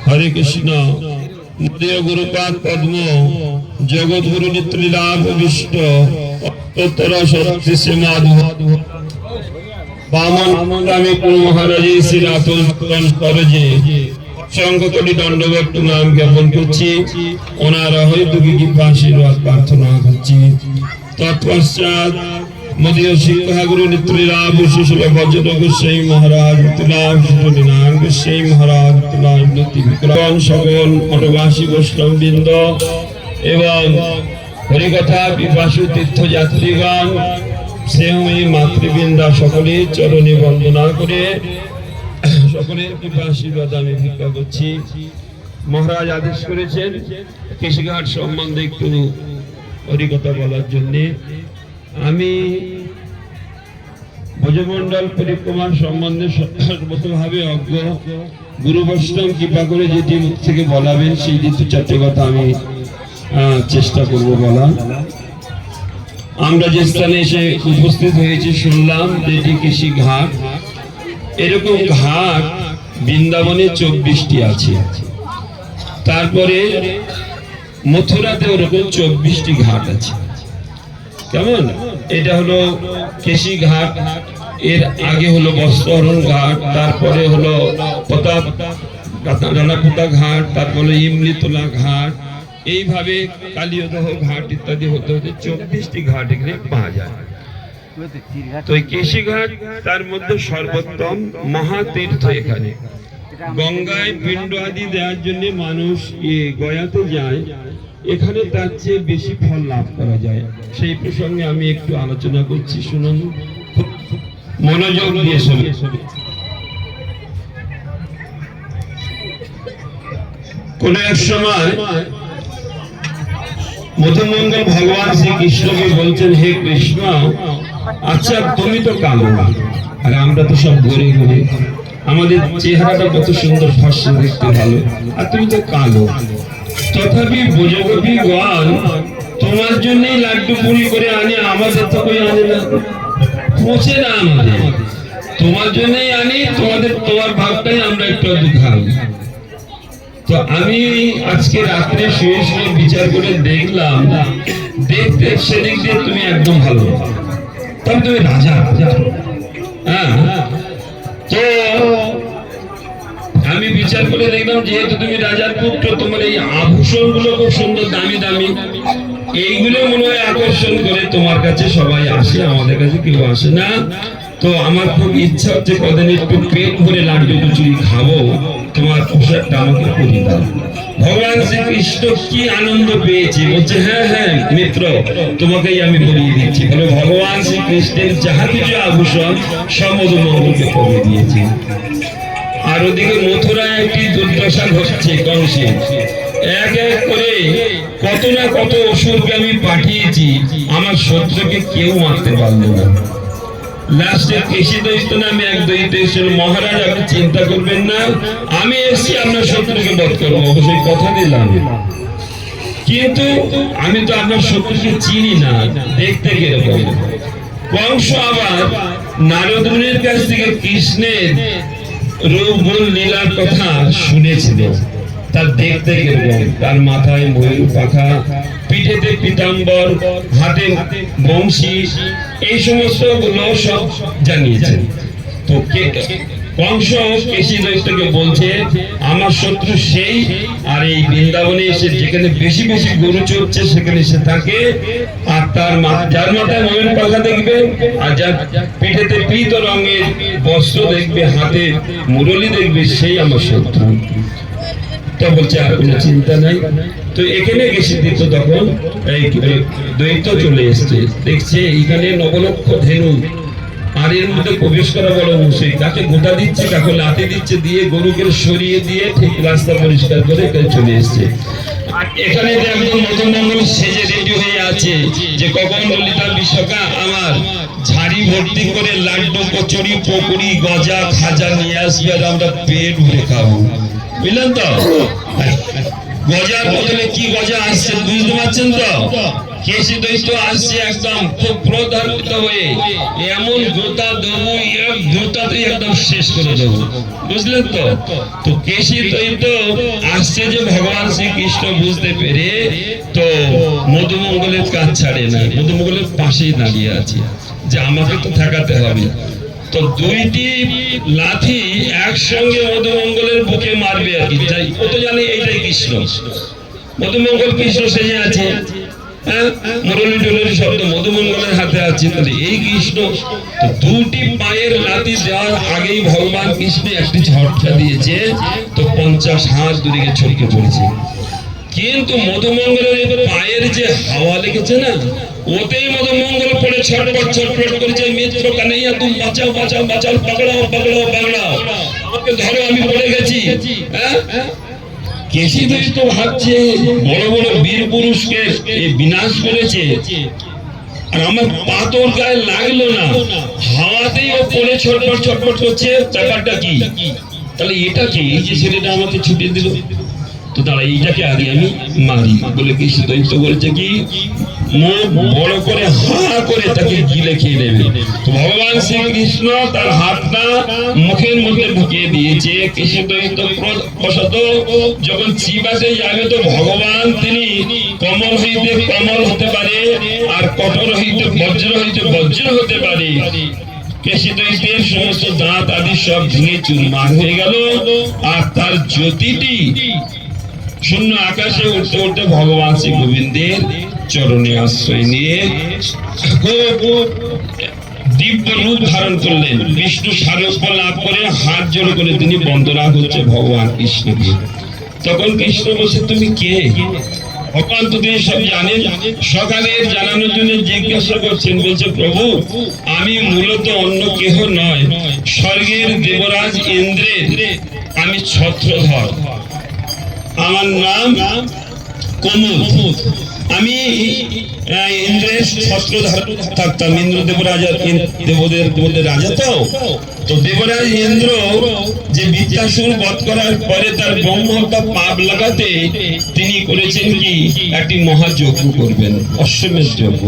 हरे कृष्ण मदीय गुरुपाद पद्म जगत गुरु नित्रिलाभ विष्ट अष्टोत्तर शक्ति से माधव बामन रामे कुल महाराज श्री रातुल करजे संघ कोटि दंडवत नाम ज्ञापन करছি ওনারা হয়তো কি আশীর্বাদ প্রার্থনা করছি তৎপশ্চাৎ मदीय शिक्षा गुरु नित्रिलाभ शिशुल भजन गोसाई महाराज नित्रिलाभ शिशुल नारायण गोसाई महाराज नित्रिलाभ नीति विक्रम सकल मठवासी वैष्णव बृंद एवं हरिकथा पिपासु तीर्थ यात्रीगण स्नेहमयी मातृबृंदा सकले चरणे वंदना करे सकलेर कृपा आशीर्वाद आमि भिक्षा करছি महाराज आदेश करेছেন কৃষিঘাট সম্বন্ধে একটু হরিকথা বলার জন্য আমি ভজমন্ডল পরিক্রমা সম্বন্ধে সর্বতভাবে অজ্ঞ গুরু বৈষ্ণব কৃপা করে যেটি মুখ থেকে বলাবেন সেই দুটো চারটে কথা আমি চেষ্টা করব বলা। আমরা যে স্থানে এসে উপস্থিত হয়েছি শুনলাম যেটি কৃষি ঘাট, এরকম ঘাট বৃন্দাবনে 24টি আছে, তারপরে মথুরাতে ওরকম 24টি ঘাট আছে। কেমন? এটা হলো কেশি ঘাট, এর আগে হলো বস্ত্রহরণ ঘাট, তারপরে হলো রানাপুতা ঘাট, তারপরে ইমলিতলা ঘাট, এইভাবে কালিয়দহ ঘাট ইত্যাদি হতে হতে 24টি ঘাট এখানে পাওয়া যায়। তো এই কেশি ঘাট তার মধ্যে সর্বোত্তম মহাতীর্থ। এখানে গঙ্গায় পিণ্ড আদি দেওয়ার জন্য মানুষ গয়াতে যায়, এখানে তার চেয়ে বেশি ফল লাভ করা যায়। সেই প্রসঙ্গে আমি একটু আলোচনা করছি, শুনুন মনোযোগ দিয়ে শুনুন। কোন এক সময় মধুমঙ্গল ভগবান শ্রীকৃষ্ণকে বলছেন, হে কৃষ্ণ, আচ্ছা তুমি তো কালো আর আমরা তো সব ঘুরে ঘুরে, আমাদের চেহারাটা কত সুন্দর, ফর্সা দেখতে ভালো, আর তুমি তো কালো, তথাপি ব্রজগোপীগণ তোমার জন্যই লাড্ডু পুরি করে আনে, আমাদের তো কই আনে না, পৌঁছে না আমাদের, তোমার জন্যই আনি, তোমার ভাগটাই আমরা একটু খাই। তো আমি আজকে রাত্রে শুয়ে শুয়ে বিচার করে দেখলাম, দেখতে সেদিক দিয়ে তুমি একদম ভালো, তবে তুমি রাজা। হ্যাঁ, তো আমি বিচার করে দেখলাম যেহেতু তুমি রাজার পুত্র, তোমার এই আভূষণ গুলো খুব সুন্দর, দামি দামি, এইগুলো মনে হয় আকর্ষণ করে তোমার কাছে সবাই আসে, আমাদের কাছে কেউ আসে না। তো আমার খুব ইচ্ছা হচ্ছে কদিন একটু পেট ভরে লাড্ডু কচুরি খাবো, তোমার পোশাকটা আমাকে পরিয়ে দাও। ভগবান শ্রীকৃষ্ণ কি আনন্দ পেয়েছে, বলছে হ্যাঁ হ্যাঁ মিত্র, তোমাকেই আমি পরিয়ে দিচ্ছি। বলে ভগবান শ্রীকৃষ্ণের যাহা কিছু আভূষণ সব মধুমঙ্গলকে পরিয়ে দিয়েছে। আর ওদিকে মথুরায় একটি দুর্দশা ঘটছে কংসে, এক এক করে কত না কত অসুরকে আমি পাঠিয়েছি, আমার শত্রুকে কেউ মারতে পারলো না। লাস্টে কেশি দৈত্য নামে এক দৈত্য এসেছিল, মহারাজ আপনি চিন্তা করবেন না, আমি এসছি আপনার শত্রুকে বধ করবো, অবশ্যই কথা দিলাম, কিন্তু আমি তো আপনার শত্রুকে চিনি না, দেখতে কিরকম। কংস আবার নারদ মুনির কাছ থেকে কৃষ্ণের রূপ গুণ লীলার কথা শুনেছিল, তার দেখতে কিরকম, তার মাথায় ময়ূর পাখা, পিঠেতে পীতাম্বর, হাতে বংশী, এই সমস্ত গুলো সব জানিয়েছেন। তো কংস কেশি দৈত্যকে বলছে আমার শত্রু সেই, আর এই বৃন্দাবনে এসে যেখানে বেশি বেশি গরু চড়ছে সেখানে সে থাকে, আর তার যার মাথায় ময়ূর পাখা দেখবে, আর যার পিঠেতে পীত রঙের বস্ত্র দেখবে, হাতে মুরলি দেখবে, সেই আমার শত্রু। তো বলছে আর কোনো চিন্তা নাই। তো এখানে গেছে দিত, তখন এই দৈত্য চলে এসছে, দেখছে এইখানে নবলক্ষ ধেনু, আর এর মধ্যে প্রবেশ করা বড় মুশকিল, কাকে গোটা দিচ্ছে, কাকে লাথি দিচ্ছে, দিয়ে গরুকে সরিয়ে দিয়ে ঠিক রাস্তা পরিষ্কার করে এখানে চলে এসছে। এখানে একদম মধুমঙ্গল সেজে রেডি হয়ে আছে যে কখন ললিতা বিশাখা আমার ঝাড়ি ভর্তি করে লাড্ডু কচুরি পকুড়ি গজা খাজা নিয়ে আসবে, আর আমরা পেট ভরে খাবো, বুঝলেন তো? গজার বদলে কি গজা আসছে বুঝতে পারছেন তো? কেশি দৈত্য আসছে একদম খুব ক্রোধান্বিত হয়ে, এমন গোতা দেবো, গোতাতেই একদম শেষ করে দেবো, বুঝলেন তো? তো কেশি দৈত্য আসছে যে ভগবান শ্রীকৃষ্ণ বুঝতে পেরে তো মধুমঙ্গলের কাজ ছাড়ে না, মধুমঙ্গলের পাশেই দাঁড়িয়ে আছে যে আমাকে তো ঠেকাতে হবে। তো দুইটি লাঠি একসঙ্গে মধুমঙ্গলের বুকে মারবে আর কি, যাই ও তো জানে এইটাই কৃষ্ণ, মধুমঙ্গল কৃষ্ণ সেজে আছে, হ্যাঁ মুরলী টুরলি শব্দ মধুমঙ্গলের হাতে আছে, তাহলে এই কৃষ্ণ। তো দুটি পায়ের লাঠি দেওয়ার আগেই ভগবান কৃষ্ণ একটি ঝটকা দিয়েছে, তো 50 হাত দূরে ছড়কে পড়েছে। কিন্তু মধুমঙ্গলের পায়ের যে হাওয়া লেগেছে না, ওতেই মধুমঙ্গল পড়ে ছটপট ছটপট করেছে, মিত্র কানাইয়া তুমি বাঁচাও বাঁচাও বাঁচাও, পাকড়াও পাকড়াও পাকড়াও, আমাকে ধরো আমি পড়ে গেছি। হ্যাঁ, কেশি দৈত্য ভাবছে বড় বড় বীর পুরুষকে এ বিনাশ করেছে, আর আমার পাথর গায়ে লাগলো না, হাওয়াতেই ও পড়ে ছটপট ছটপট করছে, ব্যাপারটা কি? তাহলে এটা কি, এই যে ছেলেটা আমাকে ছুটিয়ে দিল, তো দাঁড়া এইটাকে আগে আমি মারি বলে কেশি দৈত্য বলেছে কি মুখ বড় করে হা করে তাকে গিলে খেয়ে নেবে। তো ভগবান শ্রীকৃষ্ণ তার হাতটা মুখের মধ্যে ঢুকিয়ে দিয়েছে। কেশি দৈত্য বশত যখন চিবাতে যাবে তো ভগবান তিনি কমল হইতে কমল হতে পারে, আর কঠোর হইতে বজ্র হতে পারে। কেশি দৈত্যের সমস্ত দাঁত আদি সব ভেঙে চুরমার হয়ে গেল, আর তার জ্যোতিটি শূন্য আকাশে উঠতে উঠতে ভগবান শ্রী গোবিন্দের চরণে আশ্রয় নিয়ে দিব্য রূপ ধারণ করলেন। বিষ্ণু সারূপ্য লাভ করে হাত জোড় করে তিনি বন্দনা করছে ভগবান কৃষ্ণকে। তখন কৃষ্ণ বলছে তুমি কে? ভগবান তো তিনি সব জানেন, সকালে জানানোর জন্য জিজ্ঞাসা করছেন, বলছে প্রভু আমি মূলত অন্য কেহ নয়, স্বর্গের দেবরাজ ইন্দ্রের আমি ছত্রধর, আমার নাম কুমুদ, আমি ইন্দ্রের ছত্রধর থাকতাম। ইন্দ্র দেবরাজা, দেবদের রাজা। তো দেবরাজ ইন্দ্র যে বৃত্তাসুর বধ করার পরে তার ব্রহ্মহত্যা পাপ লাগাতে তিনি করেছেন কি একটি মহাযজ্ঞ করবেন, অশ্বমেধ যজ্ঞ।